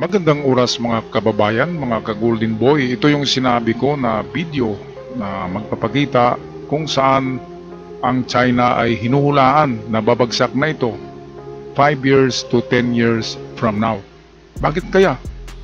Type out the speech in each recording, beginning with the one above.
Magandang oras mga kababayan, mga ka-Golden Boy. Ito yung sinabi ko na video na magpapakita kung saan ang China ay hinuhulaan na babagsak na ito 5 years to 10 years from now. Bakit kaya?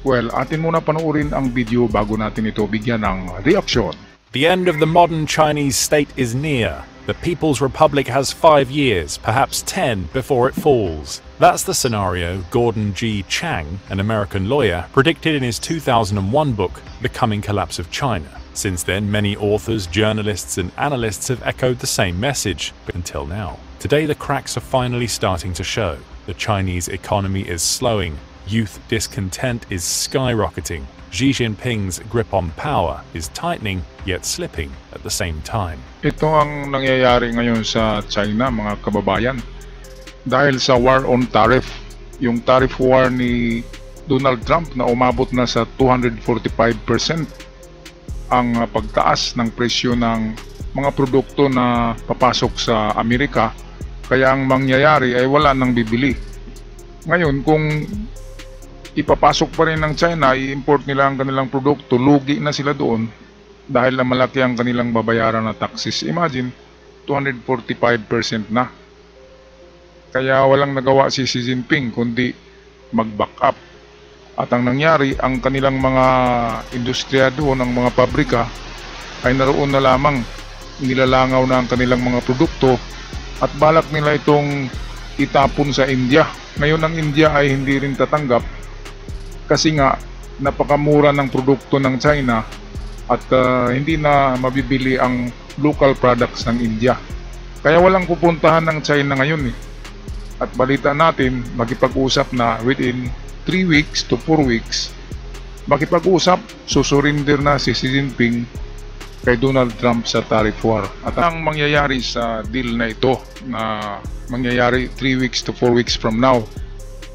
Well, atin muna panoorin ang video bago natin ito bigyan ng reaksyon. The end of the modern Chinese state is near. The People's Republic has 5 years, perhaps 10, before it falls. That's the scenario Gordon G. Chang, an American lawyer, predicted in his 2001 book, The Coming Collapse of China. Since then, many authors, journalists, and analysts have echoed the same message, but until now. Today, the cracks are finally starting to show. The Chinese economy is slowing, youth discontent is skyrocketing, Xi Jinping's grip on power is tightening yet slipping at the same time. Ito ang nangyayari ngayon sa China, mga kababayan. Dahil sa war on tariff, yung tariff war ni Donald Trump na umabot na sa 245% ang pagtaas ng presyo ng mga produkto na papasok sa Amerika. Kaya ang mangyayari ay wala nang bibili. Ngayon, kung ipapasok pa rin ng China, i-import nila ang kanilang produkto, lugi na sila doon dahil na malaki ang kanilang babayaran na taxes. Imagine, 245% na. Kaya walang nagawa si Xi Jinping kundi mag-back up. At ang nangyari, ang kanilang mga industriya doon, ang mga pabrika, ay naroon na lamang nilalangaw na ang kanilang mga produkto at balak nila itong itapon sa India. Ngayon ang India ay hindi rin tatanggap kasi nga napakamura ng produkto ng China at hindi na mabibili ang local products ng India. Kaya walang pupuntahan ng China ngayon . At balita natin, makipag-usap na within 3 weeks to 4 weeks, makipag-usap, susurinder na si Xi Jinping kay Donald Trump sa tariff war. At ang mangyayari sa deal na ito, na mangyayari 3 weeks to 4 weeks from now,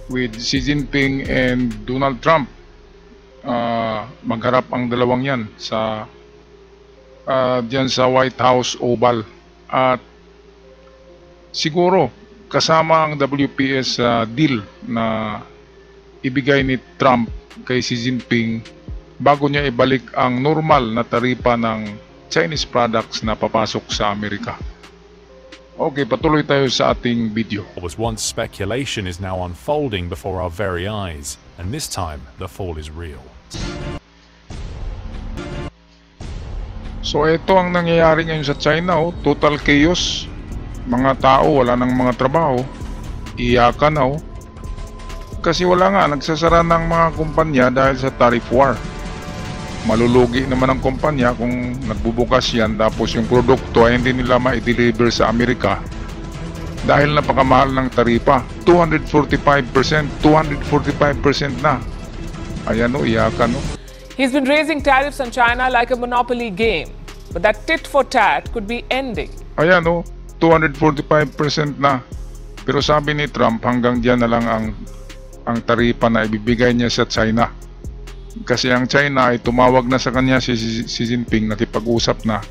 with Xi Jinping and Donald Trump, magharap ang dalawang yan sa diyan sa White House Oval. At siguro kasama ang WPS deal na ibigay ni Trump kay Xi Jinping bago niya ibalik ang normal na taripa ng Chinese products na papasok sa Amerika. Okay, patuloy tayo sa ating video. What was once speculation is now unfolding before our very eyes, and this time the fall is real. So ito ang nangyayari ngayon sa China, total chaos. Mga tao wala nang mga trabaho, iyakan na kasi wala nga, nagsasara ng mga kumpanya dahil sa tariff war. Malulugi naman ang kumpanya kung nagbubukas yan tapos yung produkto ay hindi nila ma-deliver sa Amerika dahil napakamahal ng taripa. 245% na. Ayan iyakan He's been raising tariffs on China like a monopoly game, but that tit for tat could be ending. Ayan 245% na. Pero sabi ni Trump hanggang diyan na lang ang taripa na ibibigay niya sa China. Kasi ang China ay tumawag na sa kanya si Xi Jinping, nakipag-usap na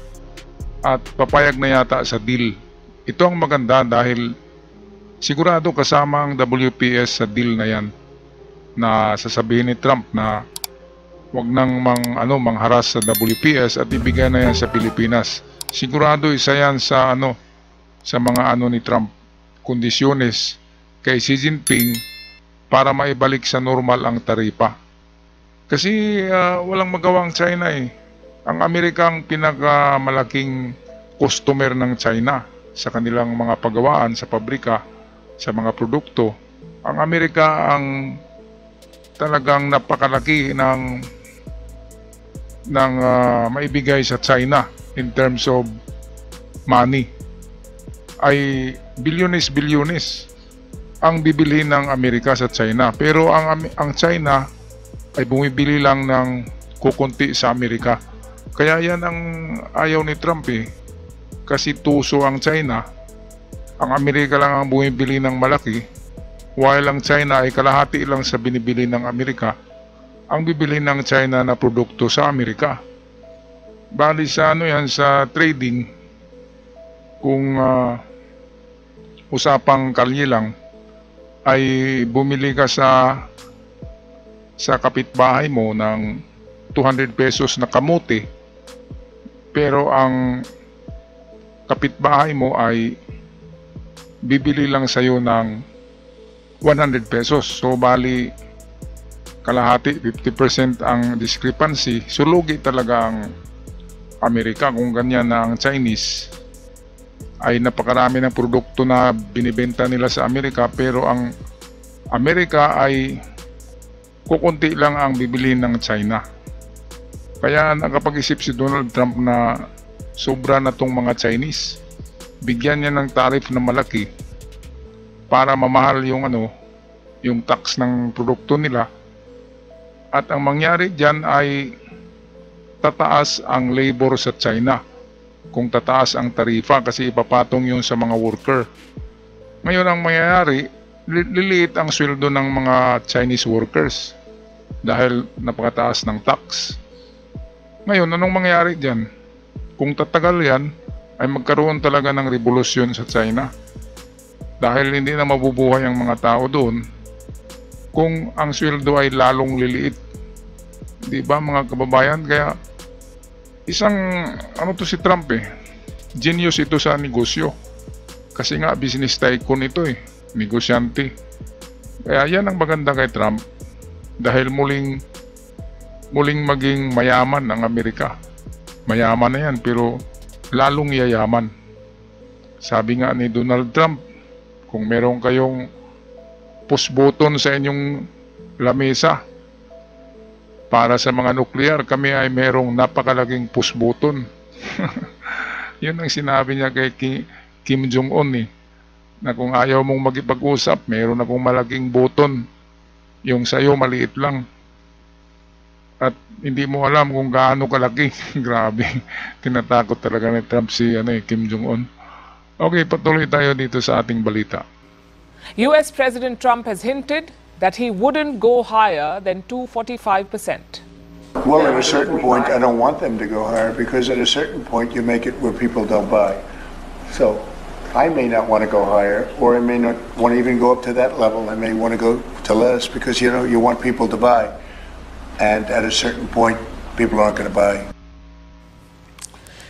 at papayag na yata sa deal. Ito ang maganda dahil sigurado kasama ang WPS sa deal na yan, na sasabihin ni Trump na wag nang mangharas sa WPS at ibigay na yan sa Pilipinas. Sigurado isa yan sa sa mga ni Trump, kondisyones kay Xi Jinping para maibalik sa normal ang taripa. Kasi walang magawa ang China . Ang Amerika ang pinakamalaking customer ng China sa kanilang mga pagawaan sa pabrika, sa mga produkto. Ang Amerika ang talagang napakalaki ng maibigay sa China in terms of money. Ay bilyones ang bibili ng Amerika sa China. Pero ang China ay bumibili lang ng kukunti sa Amerika. Kaya yan ang ayaw ni Trump . Kasi tuso ang China. Ang Amerika lang ang bumibili ng malaki, while ang China ay kalahati lang sa binibili ng Amerika ang bibili ng China na produkto sa Amerika. Bali sa yan sa trading, kung usapang kalye lang, ay bumili ka sa sa kapitbahay mo ng 200 pesos na kamote, pero ang kapitbahay mo ay bibili lang sa'yo ng 100 pesos. So bali kalahati, 50% ang discrepancy. So lugi talaga ang Amerika kung ganyan na ang Chinese ay napakarami ng produkto na binibenta nila sa Amerika, pero ang Amerika ay kukunti lang ang bibili ng China. Kaya nakapag-isip si Donald Trump na sobra na tong mga Chinese. Bigyan niya ng tariff na malaki para mamahal yung yung tax ng produkto nila. At ang mangyari diyan ay tataas ang labor sa China. Kung tataas ang tarifa kasi ipapatong yun sa mga worker. Ngayon ang mangyayari, liliit ang sweldo ng mga Chinese workers dahil napakataas ng tax. Ngayon, anong mangyayari dyan? Kung tatagal yan, ay magkaroon talaga ng revolusyon sa China. Dahil hindi na mabubuhay ang mga tao doon kung ang sweldo ay lalong liliit. Di ba mga kababayan? Kaya isang to si Trump genius ito sa negosyo. Kasi nga business tycoon ito negosyante. Kaya yan ang maganda kay Trump dahil muling maging mayaman ang Amerika. Mayaman na yan pero lalong yayaman. Sabi nga ni Donald Trump, kung meron kayong push button sa inyong lamesa para sa mga nuklear, kami ay merong napakalaking push button. Yun ang sinabi niya kay Kim Jong-un na kung ayaw mong magipag-usap, meron akong malaking button. Yung sa'yo maliit lang. At hindi mo alam kung gaano kalaki. Grabe. Tinatakot talaga ni Trump si Kim Jong-un. Okay, patuloy tayo dito sa ating balita. US President Trump has hinted that he wouldn't go higher than 245%. Well, at a certain point, I don't want them to go higher because at a certain point, you make it where people don't buy. So I may not want to go higher, or I may not want to even go up to that level. I may want to go to less because, you want people to buy. And at a certain point, people aren't going to buy.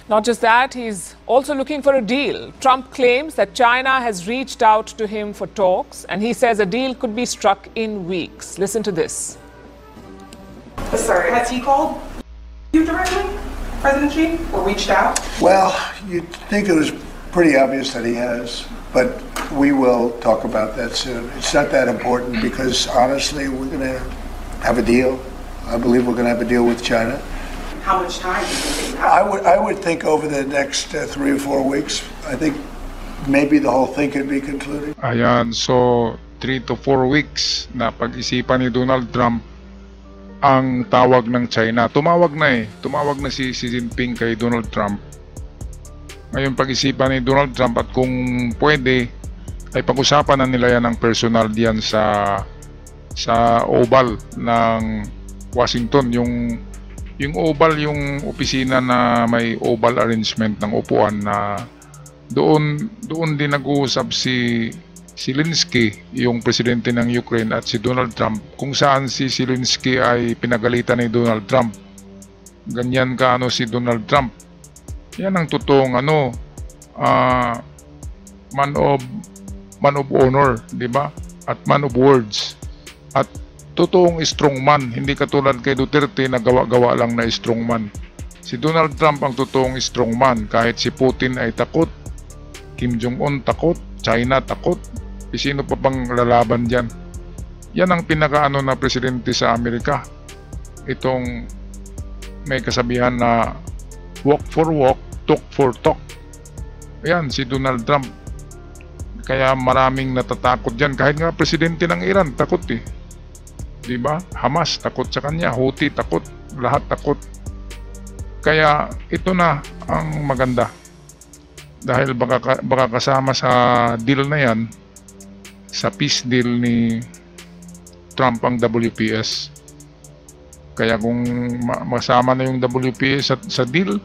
Not just that, he's also looking for a deal. Trump claims that China has reached out to him for talks, and he says a deal could be struck in weeks. Listen to this. Sir, has he called you directly, President Xi, or reached out? Well, you'd think it was pretty obvious that he has, but we will talk about that soon. It's not that important because, honestly, we're going to have a deal. I believe we're going to have a deal with China. How much time do you think? I would think over the next 3 or 4 weeks, I think maybe the whole thing could be concluded. Ayan, so 3 to 4 weeks na pag-isipan ni Donald Trump ang tawag ng China. Tumawag na si Xi Jinping kay Donald Trump. Ngayon pag-isipan ni Donald Trump at kung pwede ay pag-usapan na nila yan ng personal diyan sa Oval ng Washington. Yung Oval, yung opisina na may Oval arrangement ng upuan na doon din nag-uusap si Zelensky, yung presidente ng Ukraine, at si Donald Trump, kung saan si Zelensky ay pinagalitan ni Donald Trump. Ganyan ka si Donald Trump. Yan ang totoong man of honor, di ba? At man of words. At totoong strongman, hindi katulad kay Duterte na gawa-gawa lang na strongman. Si Donald Trump ang totoong strongman. Kahit si Putin ay takot, Kim Jong-un takot, China takot, sino pa pang lalaban dyan. Yan ang pinakaano na presidente sa Amerika. Itong may kasabihan na walk for walk, talk for talk. Ayan, si Donald Trump. Kaya maraming natatakot dyan. Kahit nga presidente ng Iran, takot Diba? Hamas takot sa kanya, Houthi takot, lahat takot. Kaya ito na ang maganda. Dahil baka kasama sa deal na yan, sa peace deal ni Trump ang WPS. Kaya kung masama na yung WPS sa deal,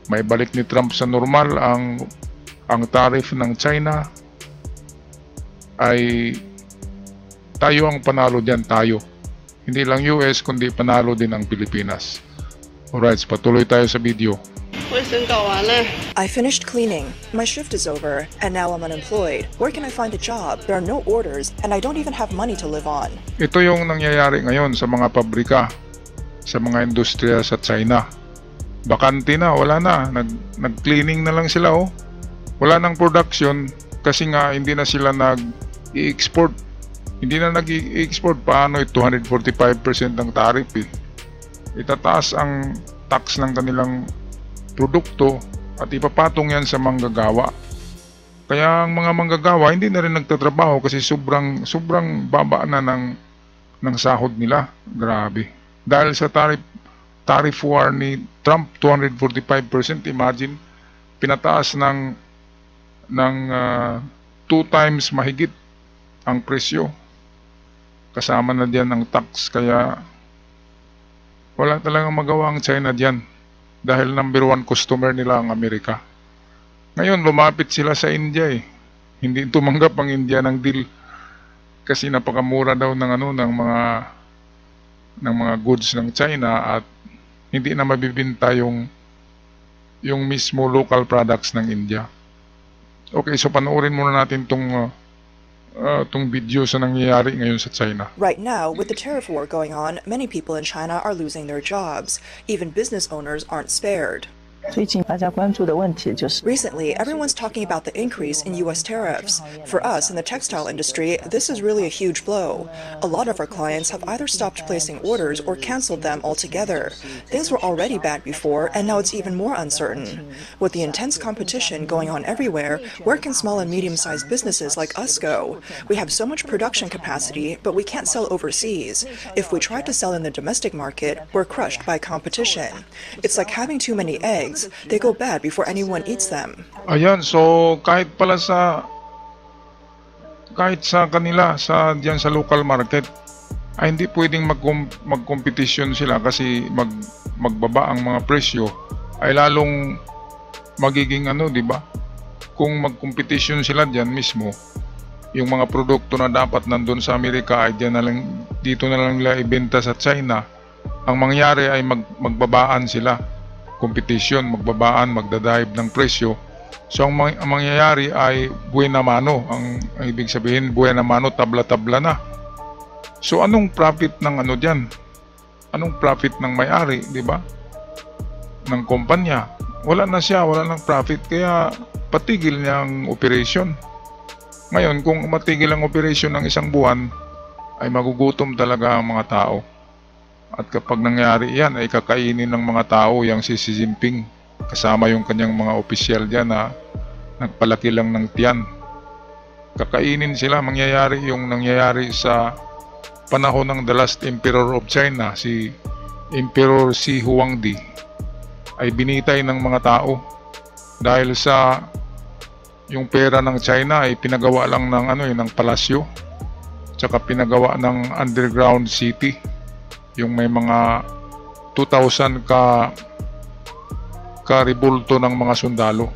may balik ni Trump sa normal ang tariff ng China, ay tayo ang panalo diyan, tayo. Hindi lang US kundi panalo din ang Pilipinas. Alright, patuloy tayo sa video. 卫生搞完了。 I finished cleaning. My shift is over, and now I'm unemployed. Where can I find a job? There are no orders, and I don't even have money to live on. Ito yung nangyayari ngayon sa mga pabrika, sa mga industriya sa China. Bakante na, wala na. Nag-cleaning na lang sila oh. Wala nang production kasi nga hindi na sila nag-i-export. Hindi na nag-i-export. Paano 245% ang tariff eh. Itataas ang tax ng kanilang produkto at ipapatong yan sa manggagawa. Kaya ang mga manggagawa hindi na rin nagtatrabaho kasi sobrang baba na ng sahod nila. Grabe. Dahil sa tariff war ni Trump, 245%, imagine, pinataas ng 2 times mahigit ang presyo. Kasama na diyan ang tax, kaya wala talagang magawa ang China diyan. Dahil number 1 customer nila ang Amerika. Ngayon, lumapit sila sa India eh. Hindi tumanggap ang India ng deal kasi napakamura daw ng mga goods ng China at hindi na mabibenta yung mismo local products ng India. Okay, so panoorin muna natin tong video sa nangyayari ngayon sa China. Right now, with the tariff war going on, many people in China are losing their jobs. Even business owners aren't spared. 最近大家关注的问题就是 Recently, everyone's talking about the increase in U.S. tariffs. For us in the textile industry, this is really a huge blow. A lot of our clients have either stopped placing orders or canceled them altogether. Things were already bad before, and now it's even more uncertain. With the intense competition going on everywhere, where can small and medium-sized businesses like us go? We have so much production capacity, but we can't sell overseas. If we try to sell in the domestic market, we're crushed by competition. It's like having too many eggs. They go bad before anyone eats them. Ayan, so kahit sa kanila diyan sa local market ay hindi pwedeng magkompetisyon sila kasi magbaba ang mga presyo ay lalong magiging di ba? Kung magkompetisyon sila diyan mismo, yung mga produkto na dapat nandun sa Amerika ay dito na lang nila ibenta sa China. Ang mangyari ay magbabaan sila. Competition, magbabaan, magdadive ng presyo. So ang mangyayari ay buena mano. Ang ibig sabihin, buena mano, tabla-tabla na. So anong profit ng diyan? Anong profit ng may-ari, di ba? Ng kumpanya. Wala na siya, wala nang profit, kaya patigil niya ang operation. Ngayon, kung matigil ang operation ng isang buwan, ay magugutom talaga ang mga tao. At kapag nangyari yan, ay kakainin ng mga tao yang si Xi Jinping kasama yung kanyang mga opisyal dyan na nagpalaki lang ng tiyan. Kakainin sila, mangyayari yung nangyayari sa panahon ng the last emperor of China, si Emperor Xi Huangdi, ay binitay ng mga tao dahil sa yung pera ng China ay pinagawa lang ng palasyo, tsaka pinagawa ng underground city. Yung may mga 2,000 ka rebulto ng mga sundalo.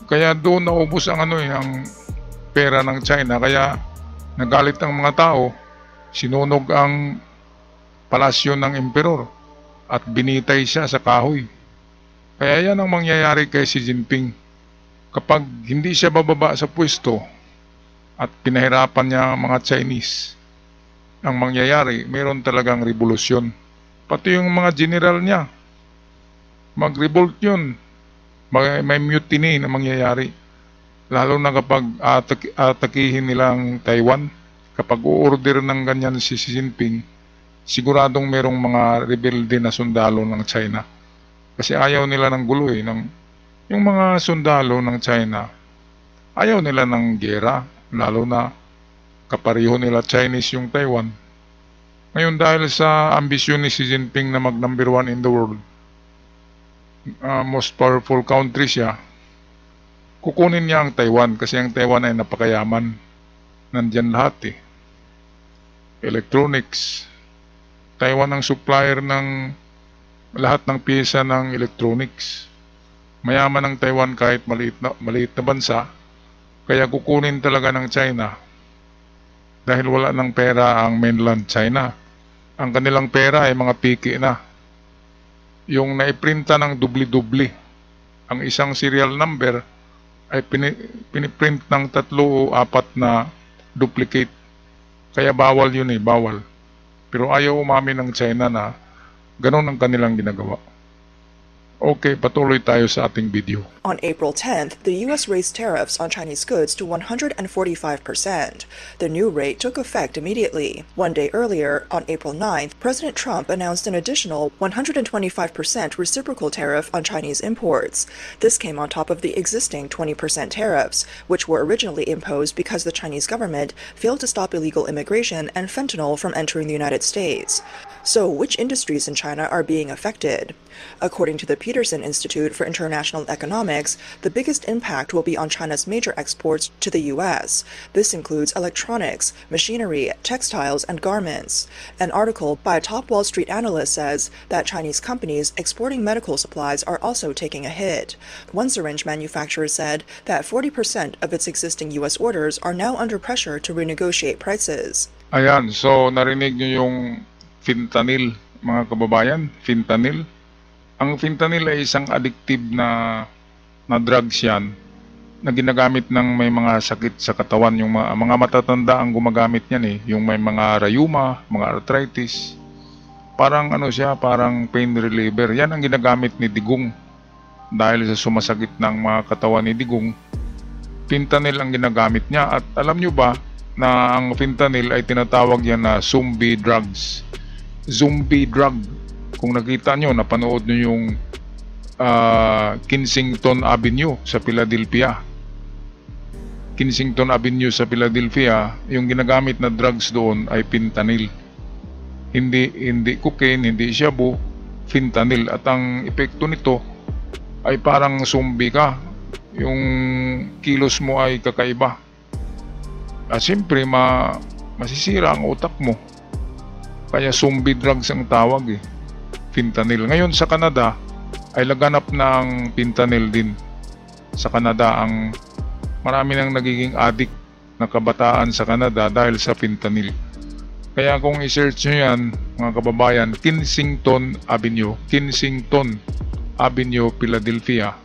Kaya doon naubos ang pera ng China. Kaya nagalit ang mga tao, sinunog ang palasyo ng emperor at binitay siya sa kahoy. Kaya yan ang mangyayari kay Xi Jinping. Kapag hindi siya bababa sa pwesto at pinahirapan niya ang mga Chinese, ang mangyayari, mayroon talagang revolusyon. Pati yung mga general niya, mag-revolt yun. May mutiny na mangyayari. Lalo na kapag atakihin nilang Taiwan. Kapag u-order ng ganyan si Xi Jinping, siguradong mayroong mga rebelde na sundalo ng China. Kasi ayaw nila ng gulo eh. Yung mga sundalo ng China, ayaw nila ng gera. Lalo na kapareho nila Chinese yung Taiwan. Ngayon dahil sa ambisyon ni Xi Jinping na mag-number 1 in the world, most powerful country siya, kukunin niya ang Taiwan kasi ang Taiwan ay napakayaman. Nandyan lahat eh. Electronics. Taiwan ang supplier ng lahat ng pyesa ng electronics. Mayaman ang Taiwan kahit maliit na bansa, kaya kukunin talaga ng China dahil wala ng pera ang mainland China. Ang kanilang pera ay mga piki na. Yung naiprinta ng dubli-dubli. Ang isang serial number ay piniprint ng 3 o 4 na duplicate. Kaya bawal yun bawal. Pero ayaw umamin ng China na ganun ang kanilang ginagawa. Okay, patuloy tayo sa ating video. On April 10th, the U.S. raised tariffs on Chinese goods to 145%. The new rate took effect immediately. One day earlier, on April 9th, President Trump announced an additional 125% reciprocal tariff on Chinese imports. This came on top of the existing 20% tariffs, which were originally imposed because the Chinese government failed to stop illegal immigration and fentanyl from entering the United States. So, which industries in China are being affected? According to the Peterson Institute for International Economics, the biggest impact will be on China's major exports to the U.S. This includes electronics, machinery, textiles, and garments. An article by a top Wall Street analyst says that Chinese companies exporting medical supplies are also taking a hit. One syringe manufacturer said that 40% of its existing U.S. orders are now under pressure to renegotiate prices. Ayan, so narinig nyo yung fentanyl, mga kababayan, fentanyl. Ang fentanyl ay isang addictive na drugs yan na ginagamit ng may mga sakit sa katawan. Yung mga matatanda ang gumagamit yan yung may mga rayuma, mga arthritis. Parang siya, parang pain reliever. Yan ang ginagamit ni Digong. Dahil sa sumasakit ng mga katawan ni Digong, fentanyl ang ginagamit niya. At alam nyo ba na ang fentanyl ay tinatawag yan na zombie drugs. Zombie drug. Kung nakita nyo, napanood nyo yung Kensington Avenue sa Philadelphia. Kensington Avenue sa Philadelphia, yung ginagamit na drugs doon ay fentanyl. Hindi cocaine, hindi shabu, fentanyl. At ang epekto nito ay parang zombie ka. Yung kilos mo ay kakaiba. At siyempre, masisira ang utak mo. Kaya zombie drugs ang tawag fentanyl. Ngayon sa Canada ay laganap ng fentanyl din. Sa Canada ang marami nang nagiging addict na kabataan sa Canada dahil sa fentanyl. Kaya kung i-search nyo yan, mga kababayan, Kensington Avenue, Philadelphia,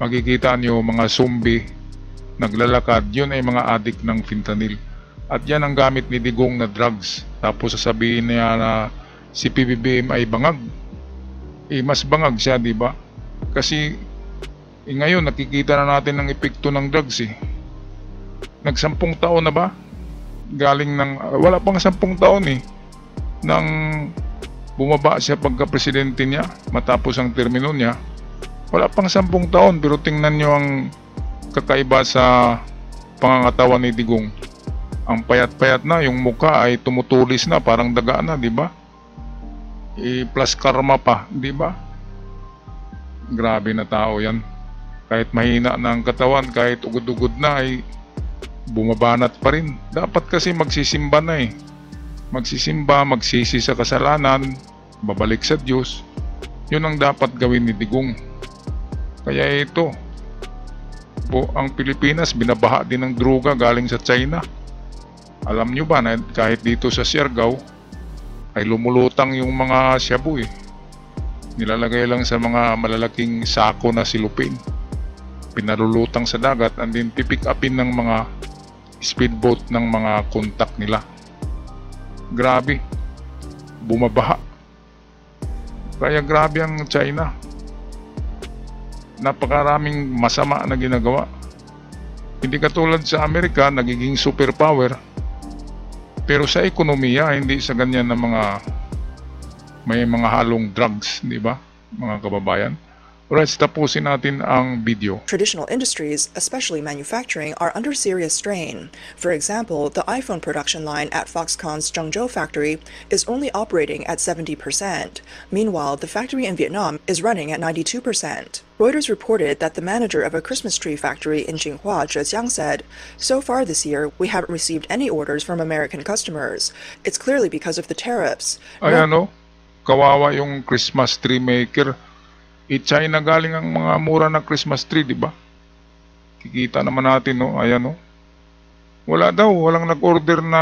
makikita nyo mga zombie naglalakad. Yun ay mga addict ng fentanyl. At yan ang gamit ni Digong na drugs. Tapos sasabihin niya na si PBBM ay bangag. Mas bangag siya, di ba? Kasi ngayon nakikita na natin ang epekto ng drugs Nag-10 taon na ba? Galing wala pang 10 taon nang bumaba siya pagka-presidente niya matapos ang termino niya. Wala pang 10 taon pero tingnan nyo ang kakaiba sa pangangatawan ni Digong. Ang payat-payat na, yung mukha ay tumutulis na, parang daga na, di ba? Plus karma pa, di ba? Grabe na tao yan. Kahit mahina na ang katawan, kahit ugod-ugod na, ay bumabanat pa rin. Dapat kasi magsisimba na Magsisimba, magsisi sa kasalanan, babalik sa Diyos. Yun ang dapat gawin ni Digong. Kaya ito, ang Pilipinas, binabaha din ng droga galing sa China. Alam nyo ba na kahit dito sa Siargao ay lumulutang yung mga shabu Nilalagay lang sa mga malalaking sako na silupin. Pinalulutang sa dagat and then pipick upin ng mga speedboat ng mga kontak nila. Grabe. Bumabaha. Kaya grabe ang China. Napakaraming masama na ginagawa. Hindi katulad sa Amerika, nagiging superpower. Pero sa ekonomiya, hindi sa ganyan na may mga halong drugs, di ba, mga kababayan? Alright, tapusin natin ang video. Traditional industries, especially manufacturing, are under serious strain. For example, the iPhone production line at Foxconn's Zhengzhou factory is only operating at 70%. Meanwhile, the factory in Vietnam is running at 92%. Reuters reported that the manager of a Christmas tree factory in Jinhua, Zhejiang said, "So far this year, we haven't received any orders from American customers. It's clearly because of the tariffs." Ayan kawawa yung Christmas tree maker. China galing ang mga mura na Christmas tree, di ba? Kikita naman natin, ayan Wala daw, walang nag-order na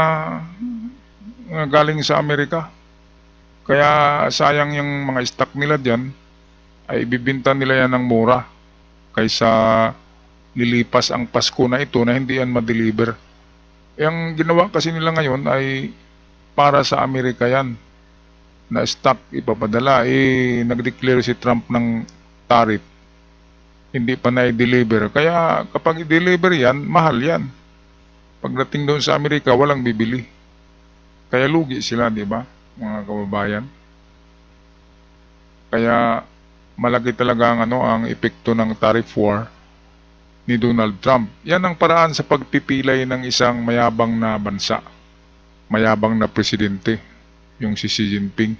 galing sa Amerika. Kaya sayang yung mga stock nila dyan, ay ibibinta nila yan ng mura kaysa lilipas ang Pasko na ito na hindi yan ma-deliver. Yung ginawa kasi nila ngayon ay para sa Amerika yan na stock ipapadala. Nag-declare si Trump ng tariff, hindi pa na-deliver. Kaya kapag i-deliver yan, mahal yan. Pagdating doon sa Amerika, walang bibili. Kaya lugi sila, di ba, mga kababayan? Kaya malaki talaga ang epekto ng tariff war ni Donald Trump. Yan ang paraan sa pagpipilay ng isang mayabang na bansa, mayabang na presidente, yung si Xi Jinping.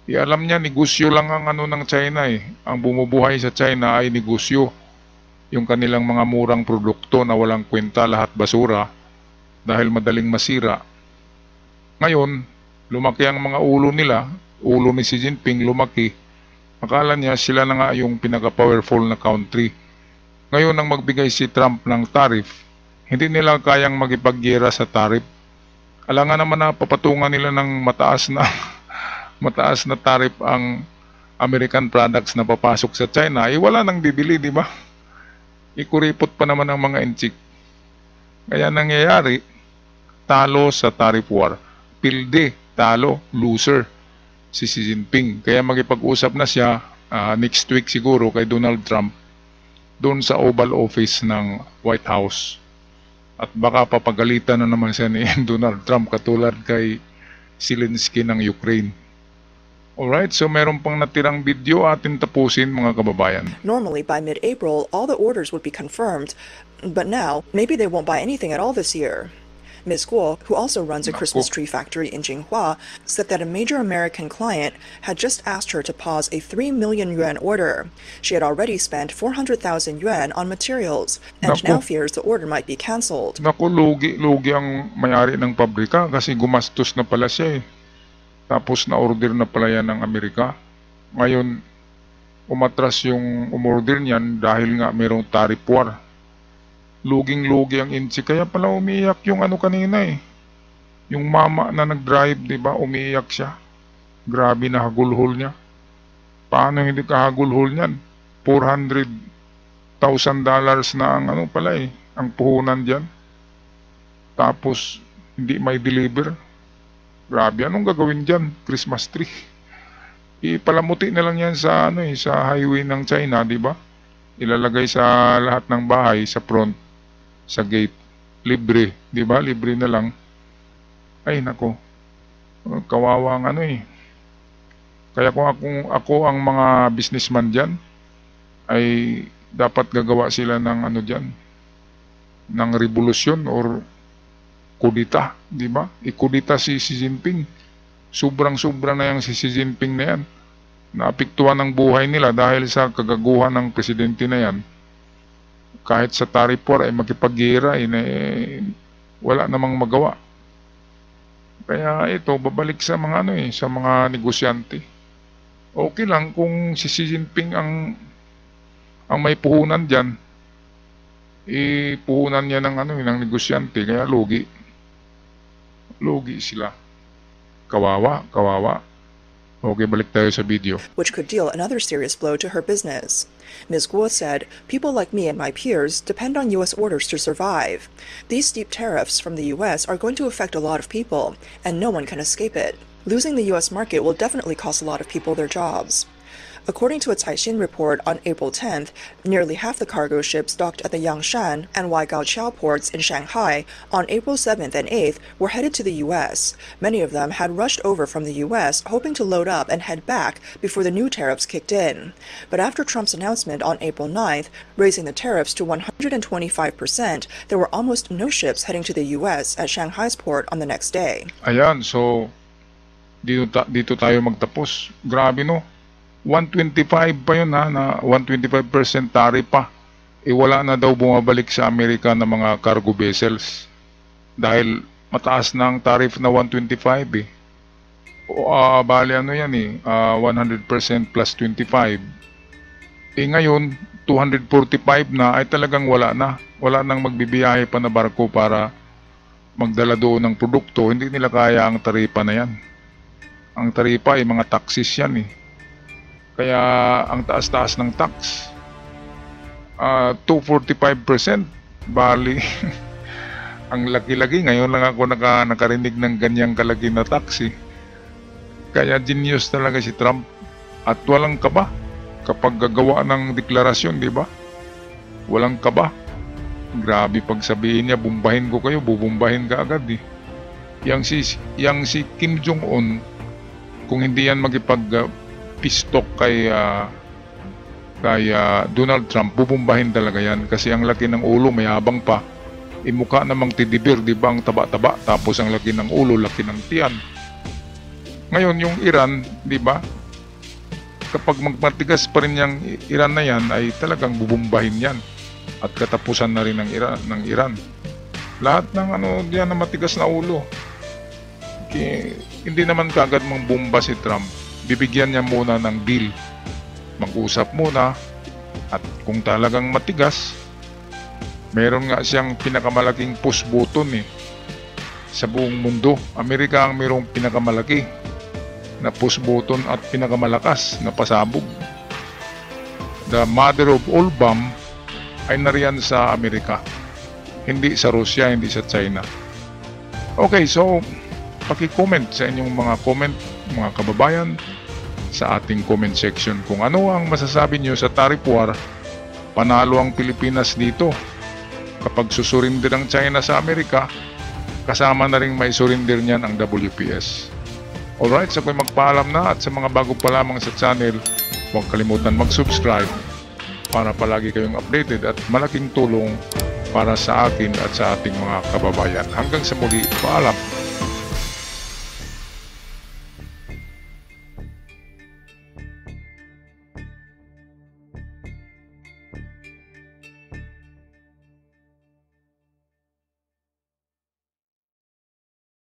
Alam niya, negosyo lang ang ng China eh. Ang bumubuhay sa China ay negosyo. Yung kanilang mga murang produkto na walang kwenta, lahat basura, dahil madaling masira. Ngayon, lumaki ang mga ulo nila, ulo ni Xi Jinping lumaki. Akala niya sila na nga yung pinaka-powerful na country. Ngayon nang magbigay si Trump ng tariff, hindi nila kayang makipaggera sa tariff. Alangan naman na papatungan nila ng mataas na tariff ang American products na papasok sa China. Wala nang bibili, di ba? Ikuripot pa naman ang mga inchik. Kaya nangyayari, talo sa tariff war. Pilde, talo, loser si Xi Jinping. Kaya magipag-usap na siya next week siguro kay Donald Trump doon sa Oval Office ng White House. At baka papagalitan na naman siya ni Donald Trump katulad kay Zelensky ng Ukraine. Alright, so meron pang natirang video atin tapusin mga kababayan. Normally, by mid-April, all the orders would be confirmed, but now, maybe they won't buy anything at all this year. Ms. Guo, who also runs a Christmas tree factory in Jinhua, said that a major American client had just asked her to pause a 3 million yuan order. She had already spent 400,000 yuan on materials and now fears the order might be cancelled. Naku, lugi ang may-ari ng pabrika kasi gumastos na pala siya eh. Tapos na-order na pala yan ng Amerika. Ngayon, umatras yung umorder niyan dahil nga mayroong tariff war. Luging-lugi ang insi. Kaya pala umiiyak yung kanina eh. Yung mama na nag-drive, di ba? Umiiyak siya. Grabe na hagulhol niya. Paano hindi ka hagulhol niyan? $400,000 na ang pala eh. Ang puhunan diyan. Tapos, hindi may deliver. Grabe, anong gagawin diyan? Christmas tree. Ipalamuti na lang yan sa sa highway ng China, di ba? Ilalagay sa lahat ng bahay sa front, sa gate, libre, di ba? Libre na lang. Ay nako, kawawang Kaya kung ako ang mga businessman diyan, ay dapat gagawa sila ng diyan, ng revolusyon or kudita, di ba? Ikudita si Xi Jinping. Sobrang-sobra na yung si Xi Jinping na yan. Naapektuhan ng buhay nila dahil sa kagaguhan ng presidente na yan. Kahit sa tariff war ay makipaggera, wala namang magawa. Kaya ito, babalik sa mga sa mga negosyante. Okay lang kung si Xi Jinping ang may puhunan diyan. Puhunan niya ng negosyante, kaya lugi. Lugi sila. Kawawa. Okay, balik tayo sa video. Which could deal another serious blow to her business. Ms. Guo said, "People like me and my peers depend on U.S. orders to survive. These steep tariffs from the U.S. are going to affect a lot of people, and no one can escape it. Losing the U.S. market will definitely cost a lot of people their jobs." According to a Caixin report on April 10th, nearly half the cargo ships docked at the Yangshan and Waigaoqiao ports in Shanghai on April 7th and 8th were headed to the U.S. Many of them had rushed over from the U.S. hoping to load up and head back before the new tariffs kicked in. But after Trump's announcement on April 9th, raising the tariffs to 125%, there were almost no ships heading to the U.S. at Shanghai's port on the next day. Ayan, so dito tayo magtapos. Grabe 125 pa yun na 125% tariff pa. Wala na daw bumabalik sa Amerika ng mga cargo vessels. Dahil mataas na ang tariff na 125 bali 100% plus 25. Ngayon, 245 na ay talagang wala na. Wala nang magbibiyahe pa na barko para magdala doon ng produkto, hindi nila kaya ang taripa na yan. Ang taripa ay mga taxes yan eh. Kaya ang taas-taas ng tax, 245%, bali ang laki-laki. Ngayon lang ako nakarinig ng ganyang kalaki na tax eh. Kaya genius talaga si Trump at walang kaba kapag gagawa ng deklarasyon, di ba? Walang kaba. Grabe pag sabihin niya, bumbahin ko kayo, bubumbahin ka agad eh. Yang si Kim Jong-un, kung hindi yan magipag-pistok kay Donald Trump, bubumbahin talaga yan kasi ang laki ng ulo, mayabang pa. Imukha namang tidibir, di ba, ang taba-taba, tapos ang laki ng ulo, laki ng tiyan. Ngayon yung Iran, di ba, kapag magmatigas pa rin yung Iran na yan, ay talagang bubumbahin yan at katapusan na rin ng Iran. Lahat ng diyan na matigas na ulo. Hindi naman kagad mangbomba si Trump. Bibigyan niya muna ng deal. Mag-usap muna at kung talagang matigas, meron nga siyang pinakamalaking push button eh sa buong mundo. Amerika ang mayroong pinakamalaki na push button at pinakamalakas na pasabog. The mother of all bomb ay nariyan sa Amerika, hindi sa Russia, hindi sa China. Okay, so paki-comment sa inyong mga comment, mga kababayan, sa ating comment section kung ano ang masasabi nyo sa tariff war. Panalo ang Pilipinas dito kapag susurinder ang China sa Amerika, kasama na rin may surrender niyan ang WPS. Alright, so ako'y magpaalam na at sa mga bago pa lamang sa channel, huwag kalimutan mag-subscribe para palagi kayong updated at malaking tulong para sa akin at sa ating mga kababayan. Hanggang sa muli, paalam!